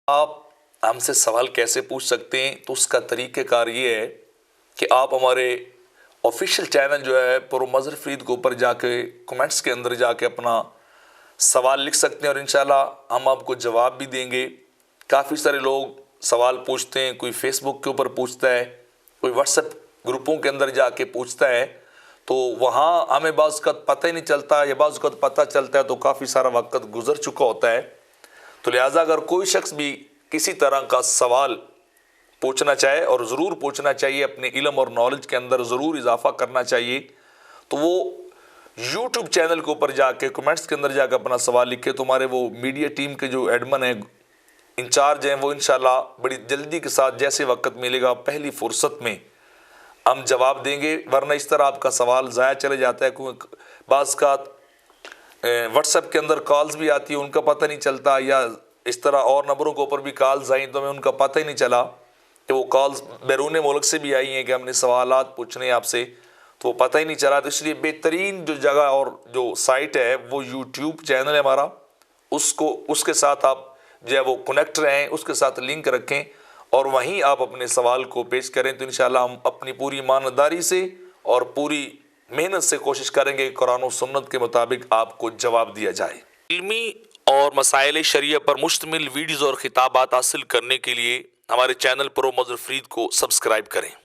آپ ہم سے سوال کیسے پوچھ سکتے ہیں؟ تو اس کا طریقہ کار یہ ہے کہ آپ ہمارے آفیشیل چینل جو ہے پرو مظہر فرید کے اوپر جا کے کمنٹس کے اندر جا کے اپنا سوال لکھ سکتے ہیں، اور انشاءاللہ ہم آپ کو جواب بھی دیں گے۔ کافی سارے لوگ سوال پوچھتے ہیں، کوئی فیس بک کے اوپر پوچھتا ہے، کوئی واٹس ایپ گروپوں کے اندر جا کے پوچھتا ہے، تو وہاں ہمیں بعض اوقات پتہ ہی نہیں چلتا، یا بعض اوقات پتہ چلتا ہے تو کافی سارا وقت گزر چکا ہوتا ہے۔ تو لہٰذا اگر کوئی شخص بھی کسی طرح کا سوال پوچھنا چاہے، اور ضرور پوچھنا چاہیے، اپنے علم اور نالج کے اندر ضرور اضافہ کرنا چاہیے، تو وہ یوٹیوب چینل کے اوپر جا کے کمنٹس کے اندر جا کے اپنا سوال لکھے، تو ہمارے وہ میڈیا ٹیم کے جو ایڈمن ہیں، انچارج ہیں، وہ انشاءاللہ بڑی جلدی کے ساتھ جیسے وقت ملے گا پہلی فرصت میں ہم جواب دیں گے، ورنہ اس طرح آپ کا سوال ضائع چلے جاتا ہے۔ کیونکہ بعض کا واٹس ایپ کے اندر کالز بھی آتی ہیں، ان کا پتہ نہیں چلتا، یا اس طرح اور نمبروں کے اوپر بھی کالز آئیں تو ہمیں ان کا پتہ ہی نہیں چلا کہ وہ کالز بیرون ملک سے بھی آئی ہیں کہ ہم نے سوالات پوچھنے ہیں آپ سے، تو وہ پتہ ہی نہیں چلا۔ تو اس لیے بہترین جو جگہ اور جو سائٹ ہے وہ یوٹیوب چینل ہے ہمارا، اس کے ساتھ آپ جو ہے وہ کنیکٹ رہیں، اس کے ساتھ لنک رکھیں، اور وہیں آپ اپنے سوال کو پیش کریں، تو انشاءاللہ ہم اپنی پوری ایمانداری سے اور پوری محنت سے کوشش کریں گے کہ قرآن و سنت کے مطابق آپ کو جواب دیا جائے۔ علمی اور مسائل شریعہ پر مشتمل ویڈیوز اور خطابات حاصل کرنے کے لیے ہمارے چینل پرو مظہر فرید کو سبسکرائب کریں۔